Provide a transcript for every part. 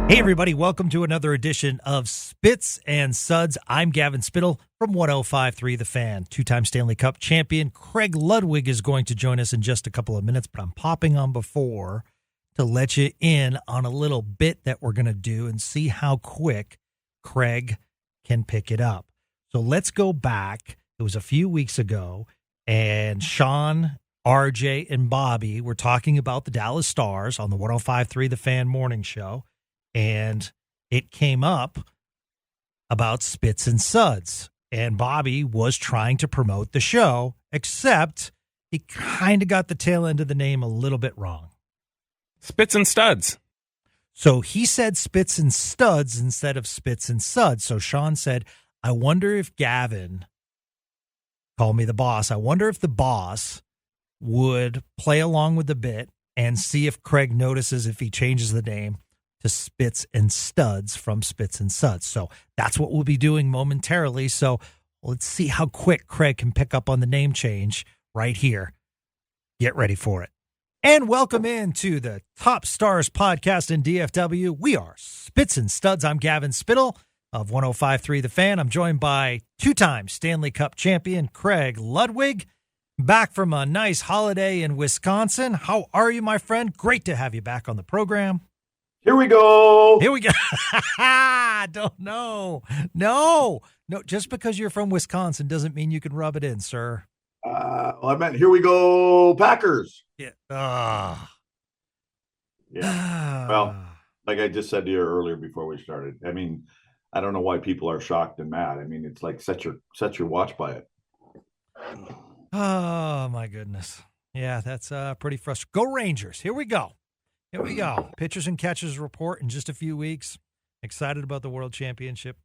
Hey, everybody. Welcome to another edition of Spits and Suds. I'm Gavin Spittle from 105.3 The Fan. Two-time Stanley Cup champion Craig Ludwig is going to join us in just a couple of minutes, but I'm popping on before to let you in on a little bit that we're going to do and see how quick Craig can pick it up. So let's go back. It was a few weeks ago, and Sean, RJ, and Bobby were talking about the Dallas Stars on the 105.3 The Fan morning show. And it came up about Spits and Suds. And Bobby was trying to promote the show, except he kind of got the tail end of the name a little bit wrong. Spits and Studs. So he said Spits and Studs instead of Spits and Suds. So Sean said, I wonder if Gavin, call me the boss, I wonder if the boss would play along with the bit and see if Craig notices if he changes the name to Spits and Studs from Spits and Suds. So that's what we'll be doing momentarily. So let's see how quick Craig can pick up on the name change right here. Get ready for it. And welcome into the Top Stars podcast in DFW. We are Spits and Studs. I'm Gavin Spittle of 105.3 The Fan. I'm joined by two-time Stanley Cup champion Craig Ludwig, back from a nice holiday in Wisconsin. How are you, my friend? Great to have you back on the program. Here we go. Don't know. No, just because you're from Wisconsin doesn't mean you can rub it in, sir. I meant here we go, Packers. Yeah. Yeah. Well, like I just said to you earlier before we started, I mean, I don't know why people are shocked and mad. I mean, it's like set your watch by it. Oh, my goodness. Yeah, that's pretty frustrating. Go Rangers. Here we go. Pitchers and catchers report in just a few weeks. Excited about the World Championship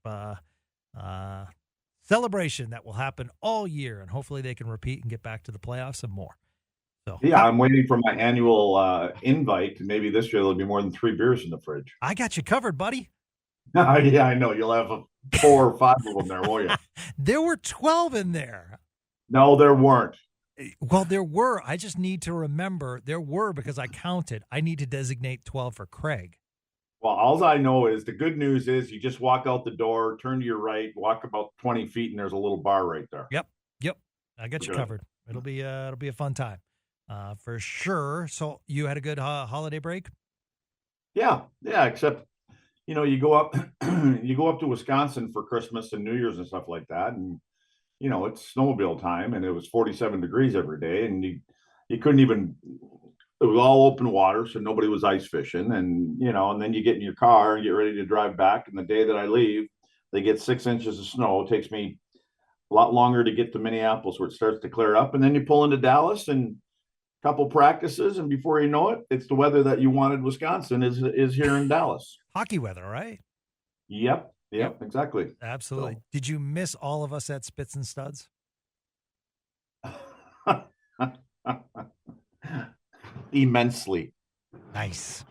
celebration that will happen all year, and hopefully they can repeat and get back to the playoffs and more. So yeah, I'm waiting for my annual invite. Maybe this year there'll be more than 3 beers in the fridge. I got you covered, buddy. Yeah, I know. You'll have 4 or 5 of them there, won't you? There were 12 in there. No, there weren't. Well, there were. I just need to remember there were because I counted. I need to designate 12 for Craig. Well, all I know is the good news is you just walk out the door, turn to your right, walk about 20 feet, and there's a little bar right there. Yep. I got you covered. It'll be a fun time for sure. So you had a good holiday break? Yeah. Except, you go up to Wisconsin for Christmas and New Year's and stuff like that, and it's snowmobile time, and it was 47 degrees every day, and you couldn't even. It was all open water, so nobody was ice fishing, and then you get in your car and get ready to drive back. And the day that I leave, they get 6 inches of snow. It takes me a lot longer to get to Minneapolis, where it starts to clear up, and then you pull into Dallas and a couple practices, and before you know it, it's the weather that you wanted. Wisconsin is here in Dallas. Hockey weather, right? Yep, exactly. Absolutely. So, did you miss all of us at Spits and Studs? Immensely. Nice.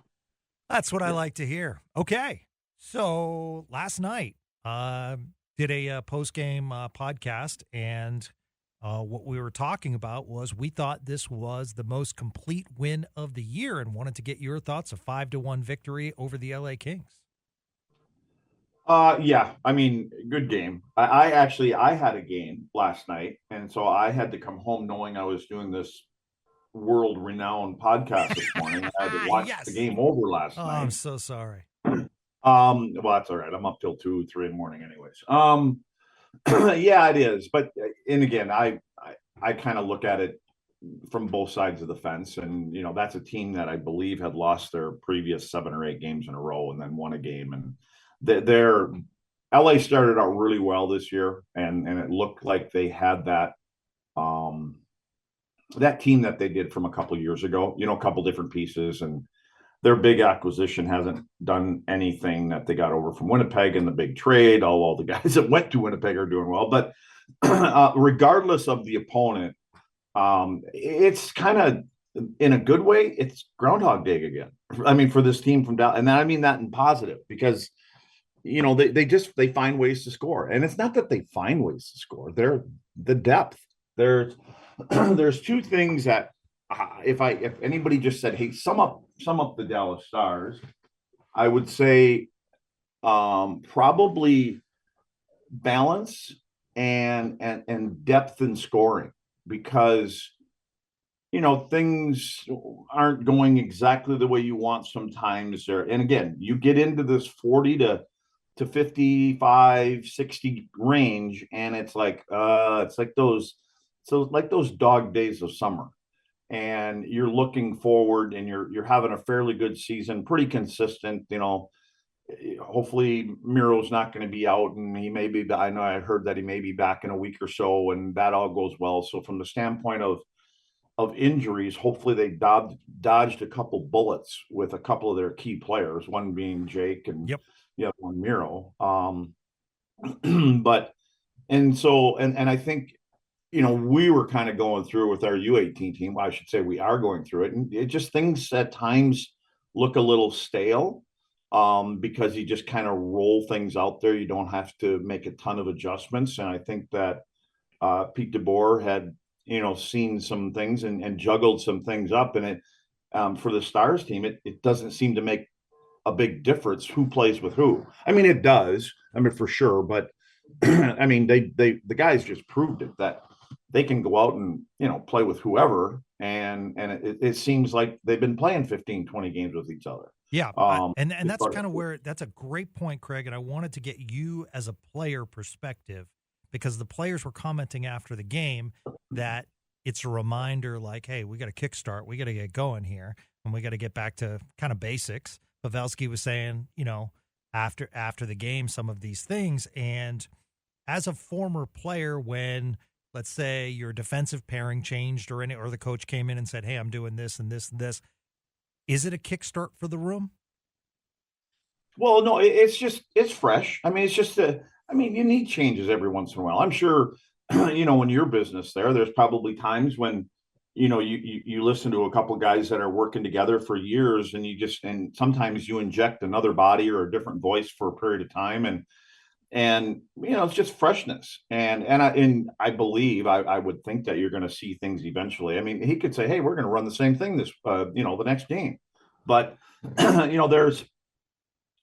That's what I like to hear. Okay. So last night, did a post-game podcast, and what we were talking about was we thought this was the most complete win of the year and wanted to get your thoughts. A 5-1 victory over the LA Kings. Yeah, I mean, good game. I had a game last night, and so I had to come home knowing I was doing this world-renowned podcast this morning. I had to watch the game over last night. I'm so sorry. Well, that's all right. I'm up till 2, 3 in the morning anyways. Yeah, it is. But, and again, I kind of look at it from both sides of the fence, and, that's a team that I believe had lost their previous 7 or 8 games in a row and then won a game. And their LA started out really well this year, and it looked like they had that team that they did from a couple of years ago, a couple different pieces, and their big acquisition hasn't done anything that they got over from Winnipeg in the big trade, although the guys that went to Winnipeg are doing well. But regardless of the opponent, it's kind of, in a good way, it's Groundhog Day again. I mean, for this team from Dallas, and I mean that in positive, because they find ways to score, and it's not that they find ways to score; they're the depth. There's 2 things that if anybody just said, "Hey, sum up the Dallas Stars," I would say probably balance and depth in scoring, because things aren't going exactly the way you want sometimes there. And again, you get into this 40 to 55, 60 range, and it's like those dog days of summer. And you're looking forward, and you're having a fairly good season, pretty consistent. Hopefully Miro's not going to be out, and he may be. I know I heard that he may be back in a week or so, and that all goes well. So from the standpoint of injuries, hopefully they dodged a couple bullets with a couple of their key players, one being Jake and the other one Miro. But I think we were kind of going through with our U18 team. Well, I should say we are going through it, and it just, things at times look a little stale, because you just kind of roll things out there. You don't have to make a ton of adjustments. And I think that Pete DeBoer had seen some things and juggled some things up. And it for the Stars team, it doesn't seem to make a big difference who plays with who. I mean, it does. I mean, for sure. But I mean, the guys just proved it, that they can go out and play with whoever, and it seems like they've been playing 15, 20 games with each other. Yeah, and that's kind of where, that's a great point, Craig. And I wanted to get you as a player perspective, because the players were commenting after the game that it's a reminder, like, hey, we got to kickstart, we got to get going here, and we got to get back to kind of basics. Pavelski was saying, after the game, some of these things. And as a former player, when, let's say, your defensive pairing changed, or the coach came in and said, hey, I'm doing this and this and this, is it a kickstart for the room? Well, no, it's fresh. I mean, you need changes every once in a while. I'm sure, in your business there's probably times when, you listen to a couple of guys that are working together for years, and and sometimes you inject another body or a different voice for a period of time. And it's just freshness. And I believe, I would think that you're going to see things eventually. I mean, he could say, hey, we're going to run the same thing the next game. But, there's,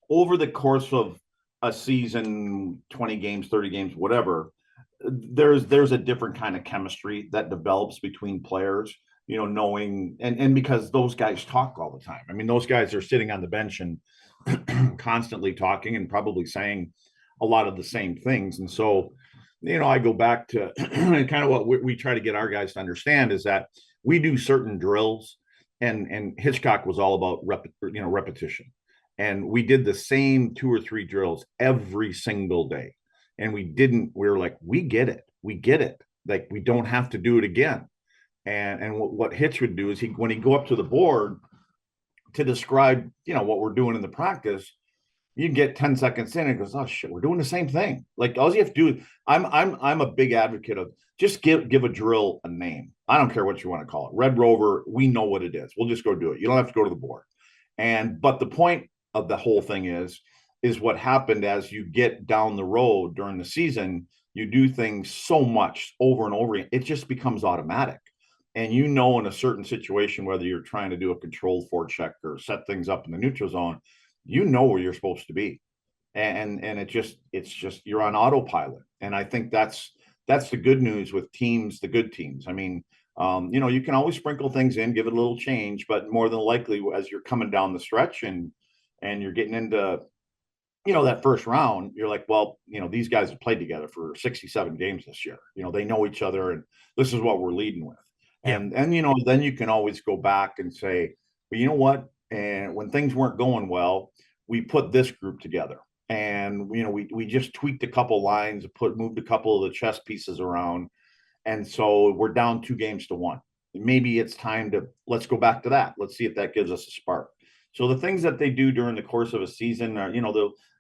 over the course of a season, 20 games, 30 games, whatever, there's a different kind of chemistry that develops between players, knowing, and because those guys talk all the time. I mean, those guys are sitting on the bench and constantly talking and probably saying a lot of the same things. And so, I go back to kind of what we try to get our guys to understand, is that we do certain drills, and Hitchcock was all about repetition. And we did the same 2 or 3 drills every single day. And we were like, we get it. Like, we don't have to do it again. And what Hitch would do is, when he'd go up to the board to describe, what we're doing in the practice, you get 10 seconds in and it goes, oh shit, we're doing the same thing. Like, all you have to do, I'm a big advocate of just give a drill a name. I don't care what you want to call it. Red Rover, we know what it is. We'll just go do it. You don't have to go to the board. But the point of the whole thing is what happened as you get down the road during the season. You do things so much over and over again, it just becomes automatic. And in a certain situation, whether you're trying to do a controlled forecheck or set things up in the neutral zone, where you're supposed to be. And it's just you're on autopilot. And I think that's the good news with teams, the good teams. I mean, you can always sprinkle things in, give it a little change, but more than likely, as you're coming down the stretch and you're getting into, that first round, you're like, well, these guys have played together for 67 games this year. They know each other, and this is what we're leading with. Yeah. And then you can always go back and say, well, you know what? And when things weren't going well, we put this group together, and we just tweaked a couple lines, moved a couple of the chess pieces around, and so we're down 2-1. Maybe it's time let's go back to that. Let's see if that gives us a spark. So the things that they do during the course of a season are,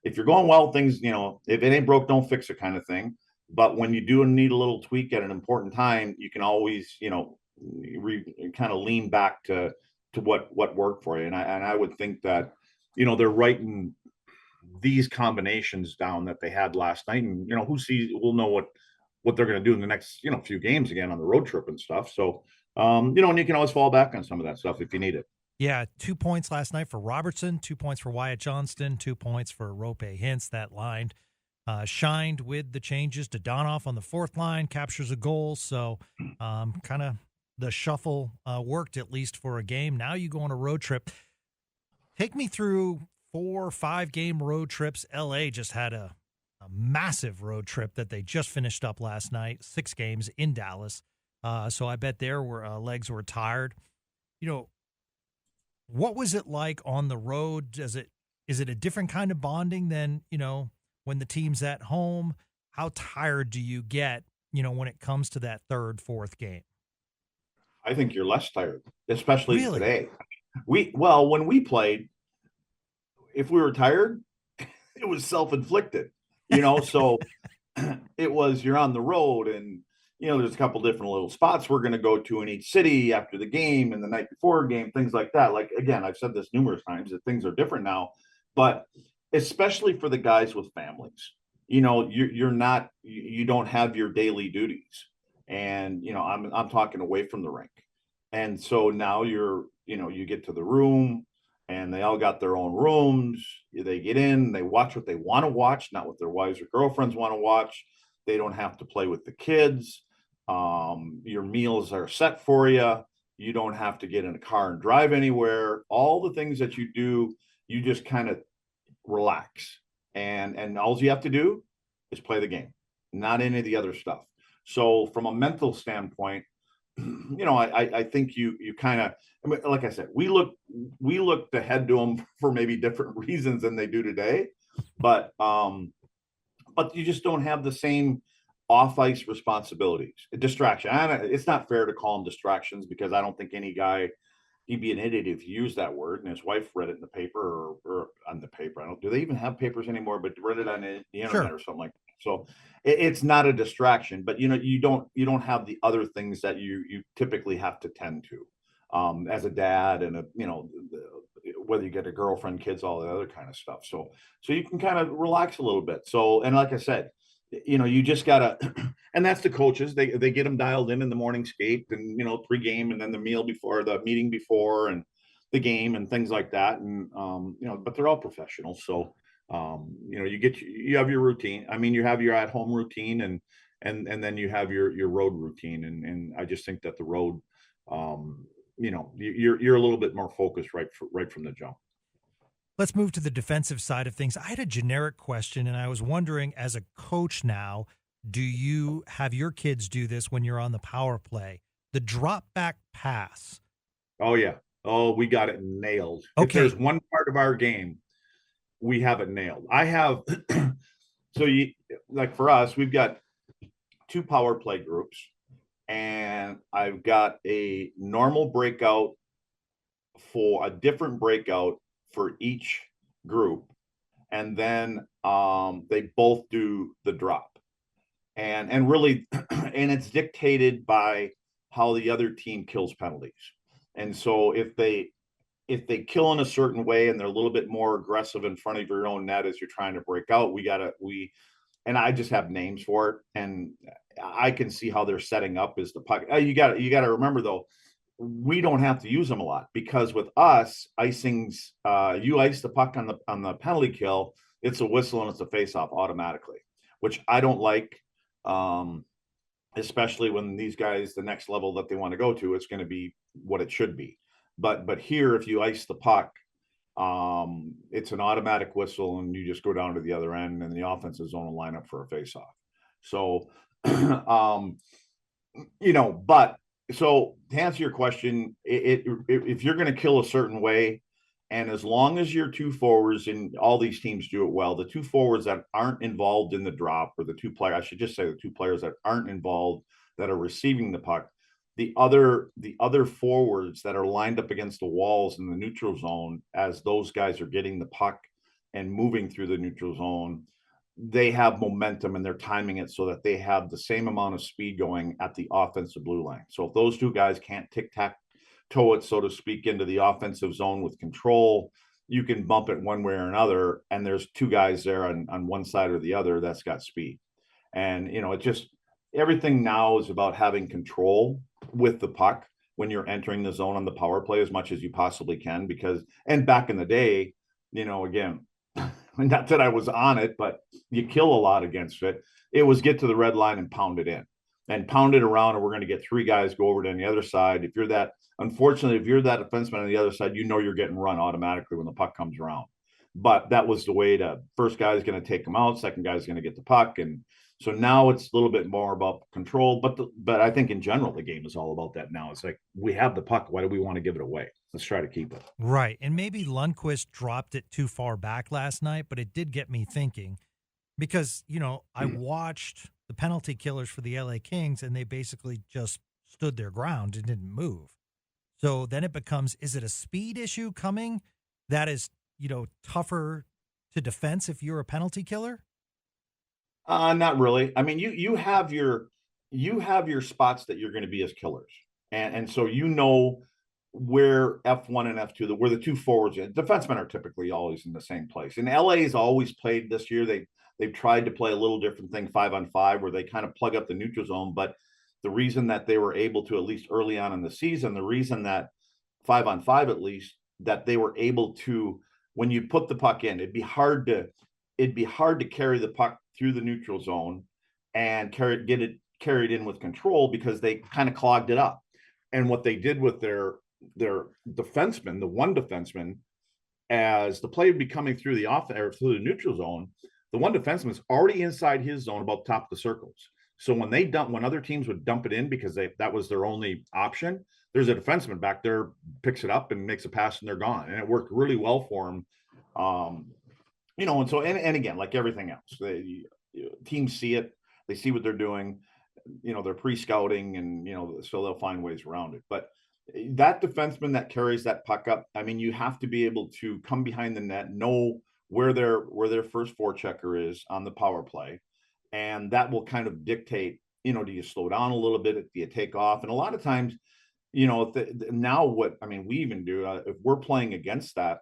if you're going well, things, if it ain't broke, don't fix it kind of thing. But when you do need a little tweak at an important time, you can always, kind of lean back to what worked for you. And I would think that, they're writing these combinations down that they had last night, and, we'll know what they're going to do in the next, few games again on the road trip and stuff. So, and you can always fall back on some of that stuff if you need it. Yeah, 2 points last night for Robertson, 2 points for Wyatt Johnston, 2 points for Rope Hintz. That line shined with the changes. Donoff on the fourth line captures a goal. So kind of the shuffle worked, at least for a game. Now you go on a road trip. Take me through 4 or 5 game road trips. LA just had a massive road trip that they just finished up last night, 6 games in Dallas. So I bet their legs were tired. What was it like on the road? Is it a different kind of bonding than, when the team's at home? How tired do you get, when it comes to that third, fourth game? I think you're less tired, especially Really? today. When we played, if we were tired, it was self-inflicted, so it was, you're on the road and, there's a couple different little spots we're going to go to in each city after the game and the night before game, things like that. Like, again, I've said this numerous times that things are different now, but especially for the guys with families, you don't have your daily duties. And, I'm talking away from the rink. And so now you get to the room and they all got their own rooms. They get in, they watch what they want to watch, not what their wives or girlfriends want to watch. They don't have to play with the kids. Your meals are set for you. You don't have to get in a car and drive anywhere. All the things that you do, you just kind of relax. And all you have to do is play the game, not any of the other stuff. So from a mental standpoint, I think you kind of, like I said, we looked ahead to them for maybe different reasons than they do today, but you just don't have the same off-ice responsibilities. Distraction. It's not fair to call them distractions because I don't think any guy, he'd be an idiot if he used that word. And his wife read it in the paper or on the paper. Do they even have papers anymore? But read it on the internet Sure. or something like that. So it's not a distraction. But you don't have the other things that you typically have to tend to as a dad and whether you get a girlfriend, kids, all the other kind of stuff. So you can kind of relax a little bit. So, and like I said, you just gotta, and that's the coaches. They get them dialed in the morning skate and pregame and then the meeting before and the game and things like that. And but they're all professionals. So you have your routine. I mean, you have your at home routine and then you have your road routine. And I just think that the road, you're a little bit more focused right from the jump. Let's move to the defensive side of things. I had a generic question, and I was wondering, as a coach now, do you have your kids do this when you're on the power play? The Dropback Pass. Oh, yeah. Oh, we got it nailed. Okay. If there's one part of our game, we have it nailed. I have, like for us, we've got 2 power play groups, and I've got a normal breakout for a different breakout for each group, and then they both do the drop, and really and it's dictated by how the other team kills penalties. And so if they kill in a certain way and they're a little bit more aggressive in front of your own net as you're trying to break out, and I just have names for it, and I can see how they're setting up as the puck. You got to remember though, we don't have to use them a lot because with us, icings, you ice the puck on the penalty kill, it's a whistle and it's a face-off automatically, which I don't like, especially when these guys, the next level that they want to go to, it's going to be what it should be. But here, if you ice the puck, it's an automatic whistle and you just go down to the other end and the offensive zone will line up for a face-off. So, but so to answer your question, if you're going to kill a certain way, and as long as your 2 forwards, and all these teams do it well, the 2 forwards that aren't involved in the drop, or the 2 players, I should just say the 2 players that aren't involved, that are receiving the puck, the other forwards that are lined up against the walls in the neutral zone, as those guys are getting the puck and moving through the neutral zone, they have momentum and they're timing it so that they have the same amount of speed going at the offensive blue line. So if those 2 guys can't tic-tac-toe it, so to speak, into the offensive zone with control, you can bump it one way or another. And there's 2 guys there on one side or the other that's got speed. And, it just, everything now is about having control with the puck. when you're entering the zone on the power play as much as you possibly can, because, and back in the day, again, not that I was on it, but you kill a lot against it. It was get to the red line and pound it in and pound it around, and we're going to get three guys go over to the other side. If you're that defenseman on the other side, you're getting run automatically when the puck comes around. But that was the way to, first guy is going to take them out, second guy is going to get the puck. And so now it's a little bit more about control, but I think in general, the game is all about that now. It's like, we have the puck. Why do we want to give it away? Let's try to keep it. Right. And maybe Lundkvist dropped it too far back last night, but it did get me thinking because, I watched the penalty killers for the LA Kings and they basically just stood their ground and didn't move. So then it becomes, is it a speed issue coming that is, tougher to defense if you're a penalty killer? Not really. I mean, you have your spots that you're going to be as killers, and so where F1 and F2, where the two forwards, defensemen are typically always in the same place. And LA has always played this year. They've tried to play a little different thing, 5-on-5, where they kind of plug up the neutral zone. But the reason that they were able to, at least early on in the season, the reason that 5-on-5 at least, that they were able to, when you put the puck in, it'd be hard to carry the puck through the neutral zone and get it carried in with control, because they kind of clogged it up. And what they did with their defenseman, the one defenseman, as the play would be coming through through the neutral zone, the one defenseman is already inside his zone about top of the circles. So when other teams would dump it in because that was their only option, there's a defenseman back there, picks it up and makes a pass, and they're gone. And it worked really well for him. And so, and again, like everything else, teams see it, they see what they're doing, they're pre-scouting, and, so they'll find ways around it. But that defenseman that carries that puck up, I mean, you have to be able to come behind the net, know where their first forechecker is on the power play. And that will kind of dictate, do you slow down a little bit? Do you take off? And a lot of times, we even do, if we're playing against that,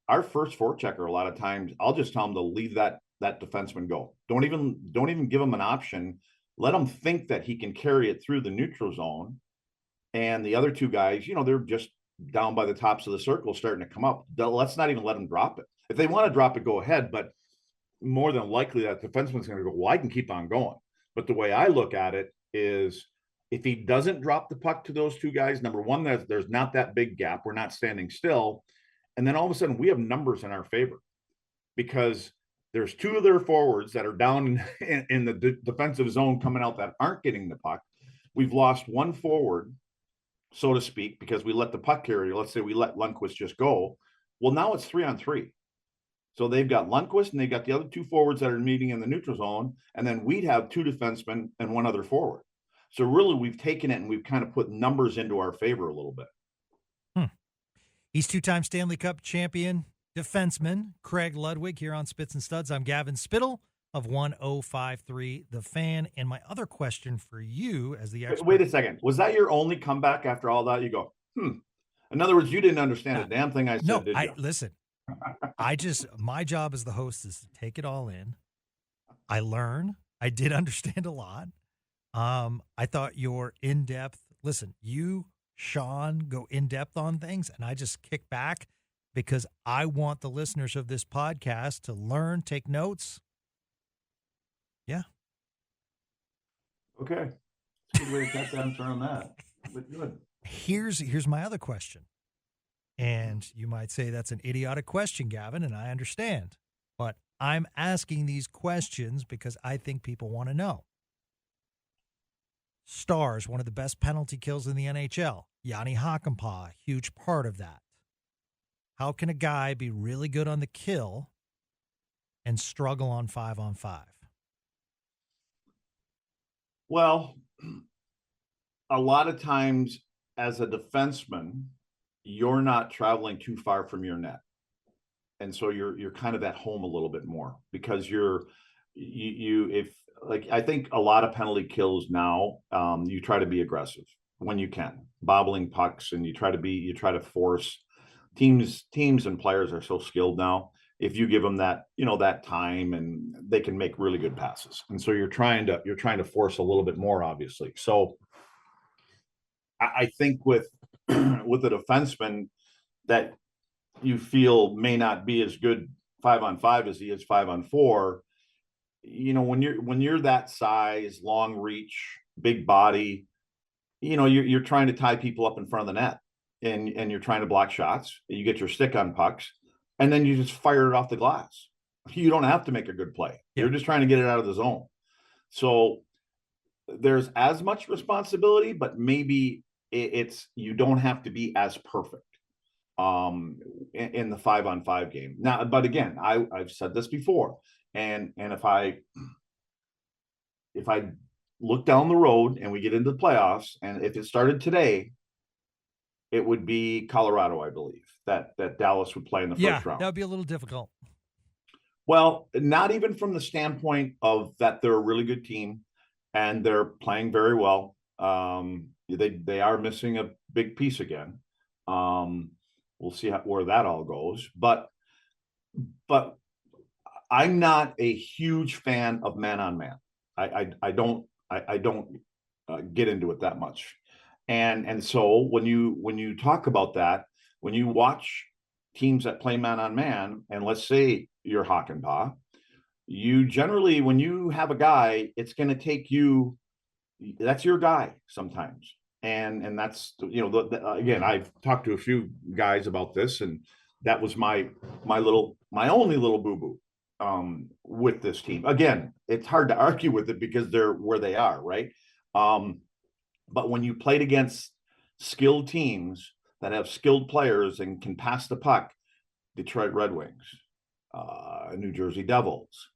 our first forechecker, a lot of times I'll just tell them to leave that defenseman go. Don't even give him an option. Let him think that he can carry it through the neutral zone. And the other two guys, they're just down by the tops of the circle starting to come up. Let's not even let them drop it. If they want to drop it, go ahead. But more than likely that defenseman's going to go, well, I can keep on going. But the way I look at it is, if he doesn't drop the puck to those two guys, number one, there's not that big gap. We're not standing still. And then all of a sudden we have numbers in our favor, because there's two of their forwards that are down in the defensive zone coming out that aren't getting the puck. We've lost one forward, so to speak, because we let the puck carrier, let's say we let Lundkvist just go. Well, now it's 3-on-3. So they've got Lundkvist and they've got the other two forwards that are meeting in the neutral zone. And then we'd have two defensemen and one other forward. So really we've taken it and we've kind of put numbers into our favor a little bit. He's two-time Stanley Cup champion defenseman Craig Ludwig here on Spits and Studs. I'm Gavin Spittle of 1053 The Fan. And my other question for you as the expert. Wait a second. Was that your only comeback after all that? You go, In other words, you didn't understand a damn thing I said, no, did you? Listen, my job as the host is to take it all in. I learn. I did understand a lot. I thought your in-depth, listen, you, Sean, go in-depth on things, and I just kick back because I want the listeners of this podcast to learn, take notes. Yeah. Okay. That's a good way to cut down on that. But good. Here's my other question. And you might say that's an idiotic question, Gavin, and I understand. But I'm asking these questions because I think people want to know. Stars, one of the best penalty kills in the NHL. Jani Hakanpää, huge part of that. How can a guy be really good on the kill and struggle on 5-on-5? Well, a lot of times as a defenseman, you're not traveling too far from your net. And so you're kind of at home a little bit more because I think a lot of penalty kills now, you try to be aggressive when you can, bobbling pucks, and you try to force teams and players are so skilled now. If you give them that, that time, and they can make really good passes. And so you're trying to force a little bit more, obviously. So I think with with a defenseman that you feel may not be as good 5-on-5 as he is 5-on-4, when you're that size, long reach, big body, you're trying to tie people up in front of the net, and you're trying to block shots. You get your stick on pucks, and then you just fire it off the glass. You don't have to make a good play. Yeah. You're just trying to get it out of the zone. So there's as much responsibility, but maybe it's you don't have to be as perfect in the 5-on-5 game. Now, but again, I've said this before, and if I look down the road and we get into the playoffs, and if it started today, it would be Colorado, I believe, that Dallas would play in the first round. That would be a little difficult. Well, not even from the standpoint of that they're a really good team and they're playing very well. They are missing a big piece again. We'll see where that all goes. But I'm not a huge fan of man-on-man. I don't get into it that much. And so when you talk about that, when you watch teams that play man-on-man, and let's say you're Hakanpää, you generally, when you have a guy, it's going to take you, that's your guy sometimes. And that's, again, I've talked to a few guys about this, and that was my only little boo-boo with this team. Again, it's hard to argue with it because they're where they are, right? But when you played against skilled teams that have skilled players and can pass the puck, Detroit Red Wings, New Jersey Devils,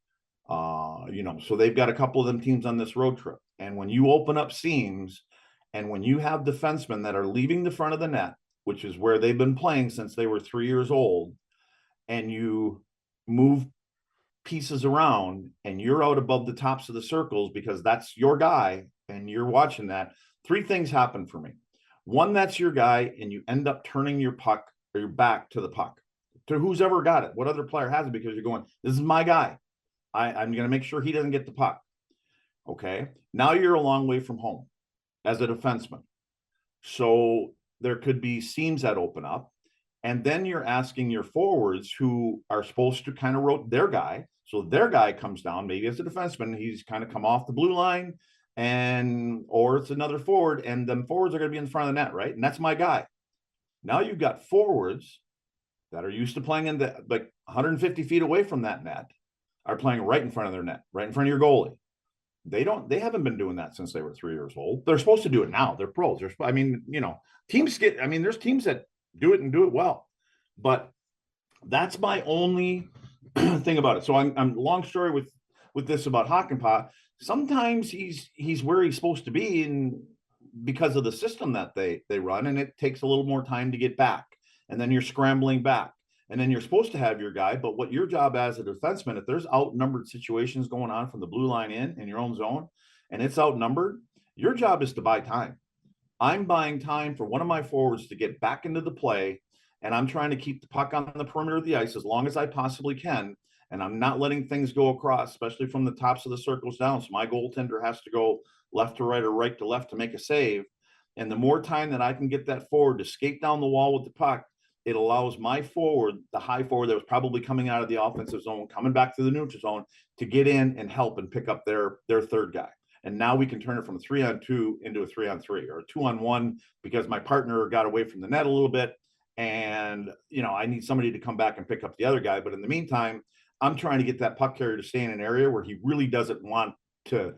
so they've got a couple of them teams on this road trip. And when you open up seams, and when you have defensemen that are leaving the front of the net, which is where they've been playing since they were 3 years old, and you move pieces around and you're out above the tops of the circles because that's your guy and you're watching that, three things happen for me. One, that's your guy, and you end up turning your puck or your back to the puck, to who's ever got it, what other player has it, because you're going, this is my guy. I'm going to make sure he doesn't get the puck. Okay. Now you're a long way from home as a defenseman. So there could be seams that open up. And then you're asking your forwards, who are supposed to kind of rotate their guy. So their guy comes down, maybe as a defenseman, he's kind of come off the blue line, or it's another forward, and then forwards are going to be in front of the net, right? And that's my guy. Now you've got forwards that are used to playing in the 150 feet away from that net, are playing right in front of their net, right in front of your goalie. They haven't been doing that since they were 3 years old. They're supposed to do it now. They're pros. Teams there's teams that do it and do it well, but that's my only thing about it. So I'm long story with this about Hakanpää. Sometimes he's where he's supposed to be, and because of the system that they run, and it takes a little more time to get back, and then you're scrambling back, and then you're supposed to have your guy. But what your job as a defenseman, if there's outnumbered situations going on from the blue line in your own zone, and it's outnumbered, your job is to buy time. I'm buying time for one of my forwards to get back into the play, and I'm trying to keep the puck on the perimeter of the ice as long as I possibly can, and I'm not letting things go across, especially from the tops of the circles down. So my goaltender has to go left to right or right to left to make a save. And the more time that I can get that forward to skate down the wall with the puck, it allows my forward, the high forward that was probably coming out of the offensive zone, coming back to the neutral zone, to get in and help and pick up their third guy. And now we can turn it from a 3-on-2 into a 3-on-3 or a 2-on-1, because my partner got away from the net a little bit, and I need somebody to come back and pick up the other guy. But in the meantime, I'm trying to get that puck carrier to stay in an area where he really doesn't want to,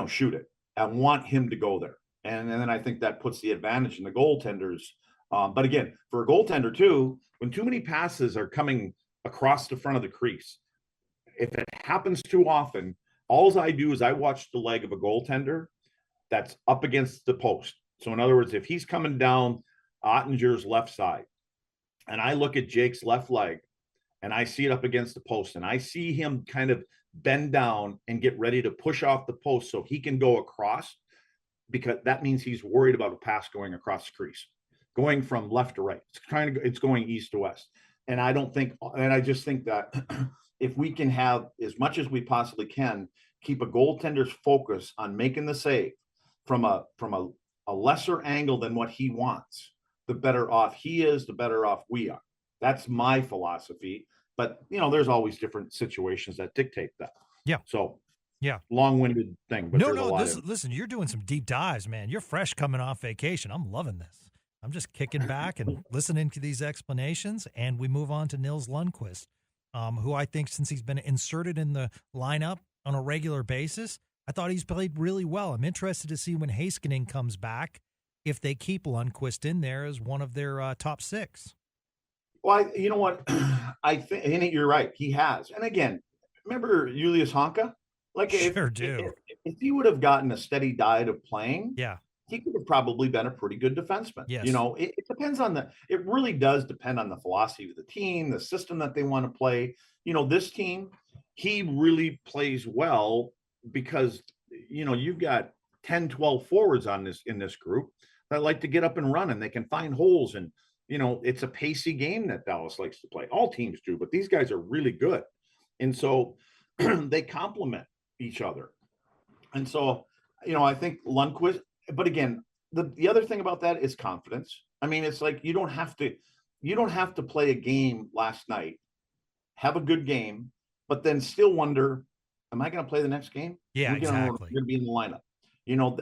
shoot it. I want him to go there. And then I think that puts the advantage in the goaltenders. But again, for a goaltender too, when too many passes are coming across the front of the crease, if it happens too often, all I do is I watch the leg of a goaltender that's up against the post. So in other words, if he's coming down Ottinger's left side, and I look at Jake's left leg, and I see it up against the post, and I see him kind of bend down and get ready to push off the post so he can go across, because that means he's worried about a pass going across the crease, going from left to right. It's going east to west. And I just think that if we can have, as much as we possibly can, keep a goaltender's focus on making the save from a lesser angle than what he wants, the better off he is, the better off we are. That's my philosophy. But, there's always different situations that dictate that. Yeah. So, yeah, long-winded thing. But listen, you're doing some deep dives, man. You're fresh coming off vacation. I'm loving this. I'm just kicking back and listening to these explanations, and we move on to Nils Lundkvist, who I think since he's been inserted in the lineup on a regular basis, I thought he's played really well. I'm interested to see when Heiskanen comes back if they keep Lundkvist in there as one of their top 6. Well, you know what? I think, and you're right. He has. And again, remember Julius Honka? Like, sure do. If he would have gotten a steady diet of playing, yeah, he could have probably been a pretty good defenseman. Yes. It depends on it really does depend on the philosophy of the team, the system that they want to play. This team, he really plays well because, you've got 10, 12 forwards in this group that like to get up and run, and they can find holes. And, it's a pacey game that Dallas likes to play. All teams do, but these guys are really good. And so they complement each other. And so, I think Lundkvist, but again, the other thing about that is confidence. I mean, it's like you don't have to play a game last night, have a good game, but then still wonder, am I going to play the next game? Yeah, exactly. You're going to be in the lineup.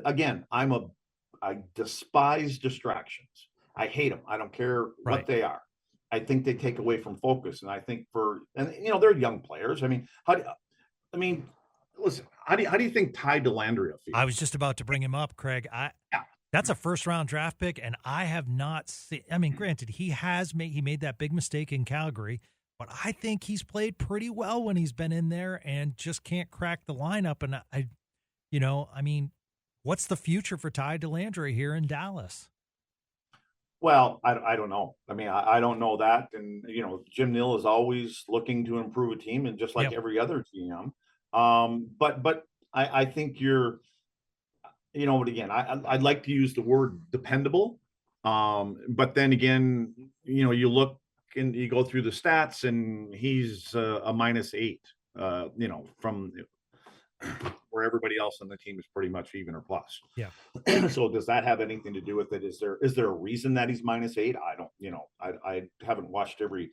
Again, I despise distractions. I hate them. I don't care what they are. I think they take away from focus. And I think they're young players. I mean, listen, how do you think Ty Dellandrea feels? I was just about to bring him up, Craig. That's a first-round draft pick, and I have not seen – I mean, granted, he made that big mistake in Calgary, but I think he's played pretty well when he's been in there and just can't crack the lineup. And, what's the future for Ty Dellandrea here in Dallas? Well, I don't know. I mean, I don't know that. And, Jim Nill is always looking to improve a team, and just like every other GM. But I think you're – but again, I'd like to use the word dependable. But then again, you look and you go through the stats, and he's a -8, from where everybody else on the team is pretty much even or plus. Yeah. So does that have anything to do with it? Is there a reason that he's -8? I don't, I haven't watched every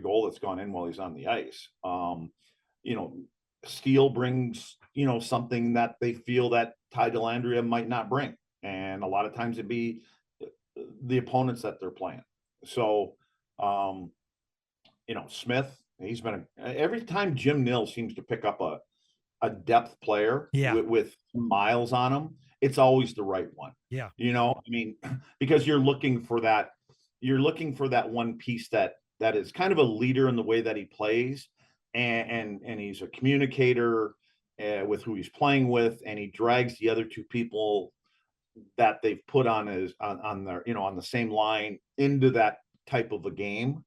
goal that's gone in while he's on the ice. Steele brings, something that they feel that Ty Dellandrea might not bring. And a lot of times it'd be the opponents that they're playing. So, Smith, he's been every time Jim Nill seems to pick up a depth player with miles on him, it's always the right one. Yeah. Because you're looking for that one piece that is kind of a leader in the way that he plays. And he's a communicator with who he's playing with, and he drags the other two people that they've put on the same line into that type of a game.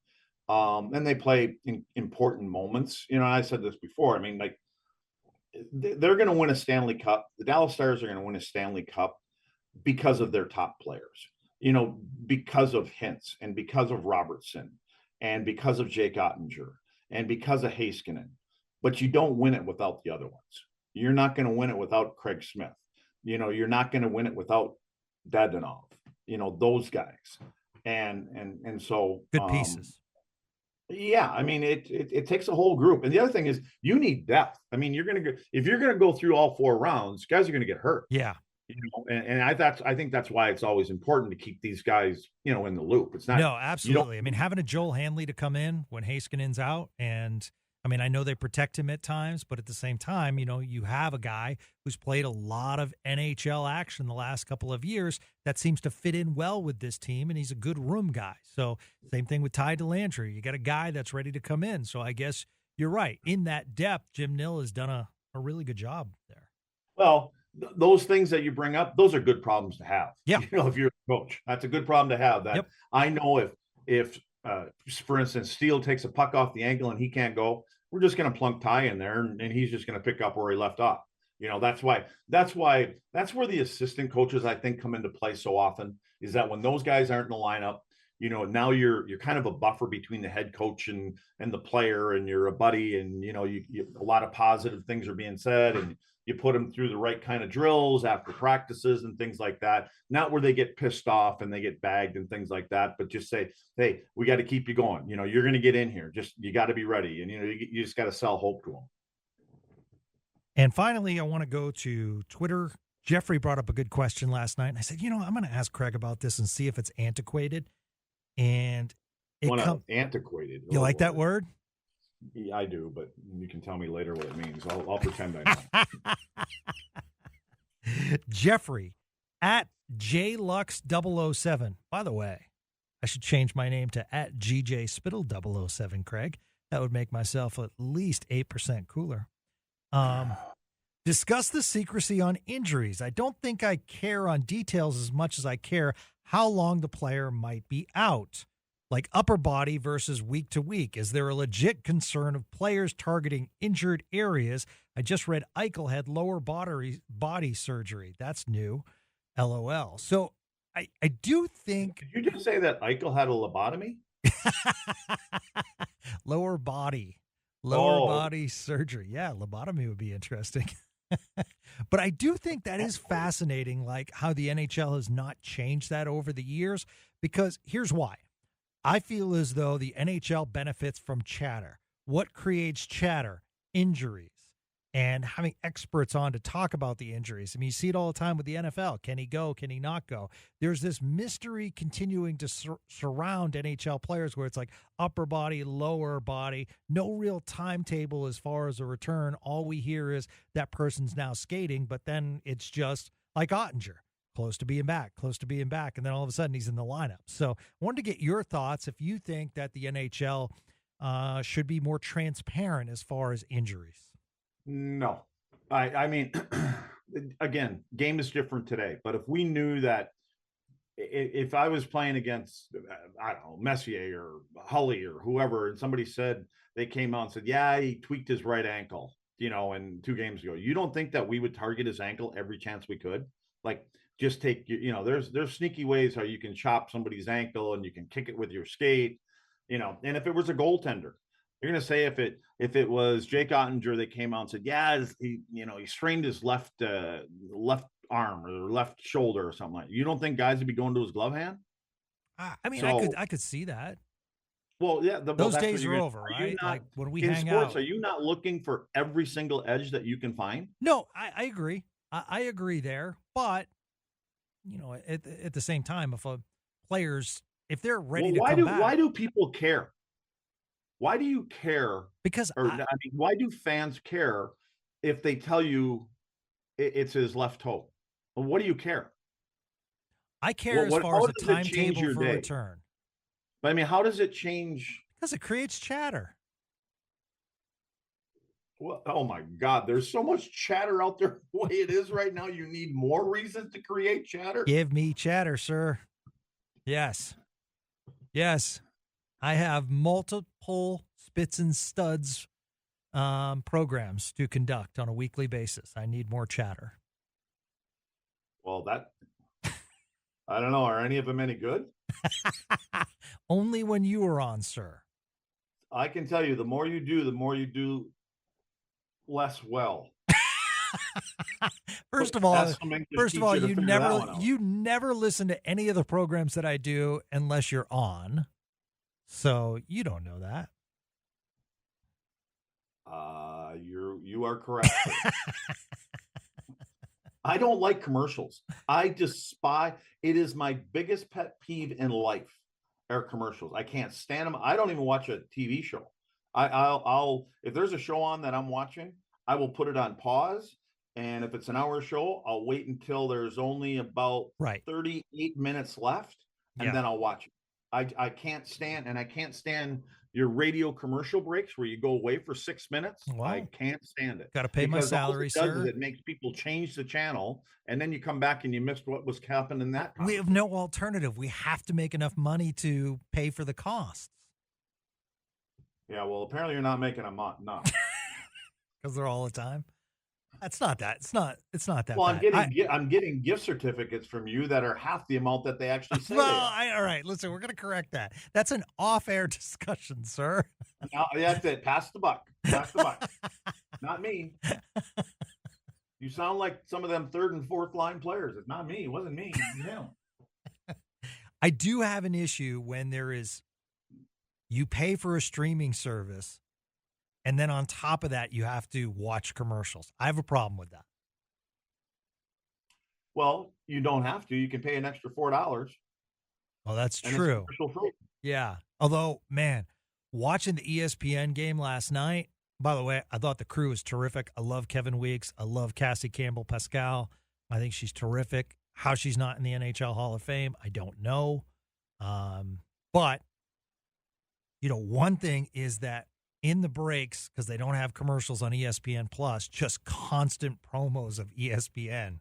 And they play in important moments. I said this before. I mean, like, they're going to win a Stanley Cup. The Dallas Stars are going to win a Stanley Cup because of their top players. Because of Hintz, and because of Robertson, and because of Jake Ottinger, and because of Heiskanen. But you don't win it without the other ones. You're not going to win it without Craig Smith. You're not going to win it without Dadonov, those guys. And so good pieces. Yeah, I mean, it takes a whole group. And the other thing is you need depth. I mean, if you're going to go through all 4 rounds, guys are going to get hurt. Yeah. And I think that's why it's always important to keep these guys, in the loop. It's not. No, absolutely. I mean, having a Joel Hanley to come in when Heiskanen's out, and I mean, I know they protect him at times, but at the same time, you have a guy who's played a lot of NHL action the last couple of years that seems to fit in well with this team, and he's a good room guy. So same thing with Ty Dellandrea. You got a guy that's ready to come in. So I guess you're right. In that depth, Jim Nill has done a really good job there. Well, those things that you bring up, those are good problems to have. Yeah. If you're a coach, that's a good problem to have. That I know if for instance, Steele takes a puck off the angle and he can't go, we're just going to plunk Ty in there and he's just going to pick up where he left off. That's where the assistant coaches, I think, come into play so often, is that when those guys aren't in the lineup, now you're kind of a buffer between the head coach and the player, and you're a buddy, and a lot of positive things are being said, and you put them through the right kind of drills after practices and things like that. Not where they get pissed off and they get bagged and things like that, but just say, hey, we got to keep you going. You're going to get in here. You got to be ready. And, you just got to sell hope to them. And finally, I want to go to Twitter. Jeffrey brought up a good question last night. And I said, I'm going to ask Craig about this and see if it's antiquated. And antiquated. You like that word? Yeah, I do, but you can tell me later what it means. I'll pretend I know. Jeffrey at JLux007. By the way, I should change my name to at GJ Spittle 007, Craig. That would make myself at least 8% cooler. Discuss the secrecy on injuries. I don't think I care on details as much as I care how long the player might be out. Like upper body versus week to week. Is there a legit concern of players targeting injured areas? I just read Eichel had lower body surgery. That's new. LOL. So I do think. Did you just say that Eichel had a lobotomy? Lower body surgery. Yeah, lobotomy would be interesting. But I do think that is fascinating, like how the NHL has not changed that over the years, because here's why. I feel as though the NHL benefits from chatter. What creates chatter? Injuries. And having experts on to talk about the injuries. I mean, you see it all the time with the NFL. Can he go? Can he not go? There's this mystery continuing to surround NHL players where it's like upper body, lower body, no real timetable as far as a return. All we hear is that person's now skating, but then it's just like Ottinger. Close to being back, and then all of a sudden he's in the lineup. So I wanted to get your thoughts if you think that the NHL should be more transparent as far as injuries. No. I mean, again, game is different today. But if we knew that if I was playing against, I don't know, Messier or Hully or whoever, and somebody said, they came out and said, yeah, he tweaked his right ankle, and 2 games ago, you don't think that we would target his ankle every chance we could? Like, just take, there's sneaky ways how you can chop somebody's ankle and you can kick it with your skate, and if it was a goaltender, you're going to say if it was Jake Ottinger that came out and said, yeah, he strained his left arm or left shoulder or something like that. You don't think guys would be going to his glove hand? I mean, so, I could see that. Well, yeah, those days are over, right? Like when we hang sports, out. Are you not looking for every single edge that you can find? No, I agree. I agree there, but at the same time, if they're ready to come back, why do people care? Why do you care? Because why do fans care if they tell you it's his left toe? Well, what do you care? I care as far as the timetable for return. But I mean, how does it change? Because it creates chatter. Well, oh my God, there's so much chatter out there the way it is right now. You need more reasons to create chatter. Give me chatter, sir. Yes. I have multiple Spits and Studs programs to conduct on a weekly basis. I need more chatter. Well, I don't know. Are any of them any good? Only when you are on, sir. I can tell you, the more you do less well. First of all, you never listen to any of the programs that I do unless you're on. So you don't know that. You are correct. I don't like commercials. I despise. It is my biggest pet peeve in life are commercials. I can't stand them. I don't even watch a TV show. I'll if there's a show on that I'm watching, I will put it on pause. And if it's an hour show, I'll wait until there's only about 38 minutes left, and then I'll watch it. I can't stand your radio commercial breaks where you go away for 6 minutes. Wow. I can't stand it. Got to pay my salary, sir. It makes people change the channel, and then you come back and you missed what was happening in that. We have no alternative. We have to make enough money to pay for the costs. Yeah, well, apparently you're not making enough. Because they're all the time. It's not that. It's not that Well, bad. I'm getting gift certificates from you that are half the amount that they actually say. Well, all right. Listen, we're going to correct that. That's an off-air discussion, sir. Now, that's it. Pass the buck. Pass the buck. Not me. You sound like some of them third and fourth line players. It's not me. It wasn't me. It was him. I do have an issue when you pay for a streaming service, and then on top of that, you have to watch commercials. I have a problem with that. Well, you don't have to. You can pay an extra $4. Oh, that's true. It's commercial free. Yeah. Although, man, watching the ESPN game last night, by the way, I thought the crew was terrific. I love Kevin Weeks. I love Cassie Campbell-Pascal. I think she's terrific. How she's not in the NHL Hall of Fame, I don't know. But, one thing is that in the breaks, because they don't have commercials on ESPN Plus, just constant promos of ESPN.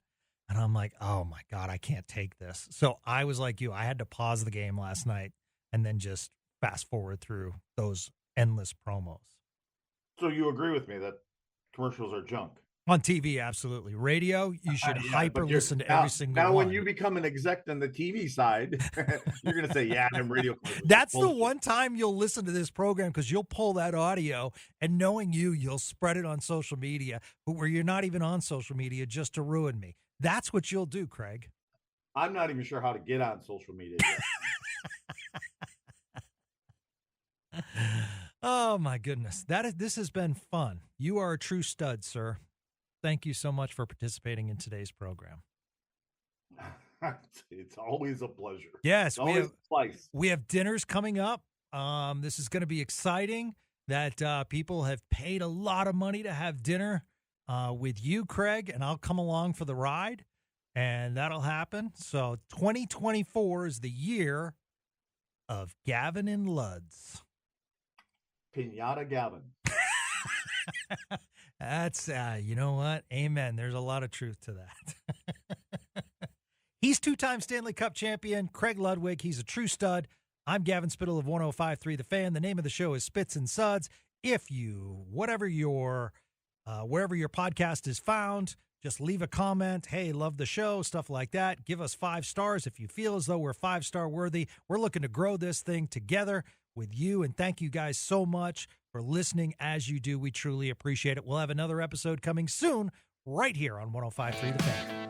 And I'm like, oh, my God, I can't take this. So I was like you. I had to pause the game last night and then just fast forward through those endless promos. So you agree with me that commercials are junk? On TV, absolutely. Radio, you should hyper listen to every single one. Now, when you become an exec on the TV side, you're going to say, yeah, them radio commercials. That's the one time you'll listen to this program because you'll pull that audio and knowing you'll spread it on social media, but where you're not even on social media just to ruin me. That's what you'll do, Craig. I'm not even sure how to get on social media yet. Oh, my goodness. This has been fun. You are a true stud, sir. Thank you so much for participating in today's program. It's always a pleasure. Yes, we have dinners coming up. This is going to be exciting that people have paid a lot of money to have dinner with you, Craig, and I'll come along for the ride, and that'll happen. So 2024 is the year of Gavin and Luds. Pinata Gavin. That's, you know what? Amen. There's a lot of truth to that. He's two-time Stanley Cup champion, Craig Ludwig. He's a true stud. I'm Gavin Spittle of 105.3 The Fan. The name of the show is Spits and Suds. Wherever your podcast is found, just leave a comment. Hey, love the show, stuff like that. Give us 5 stars if you feel as though we're 5-star worthy. We're looking to grow this thing together with you, and thank you guys so much for listening as you do. We truly appreciate it. We'll have another episode coming soon right here on 105.3 The Fan.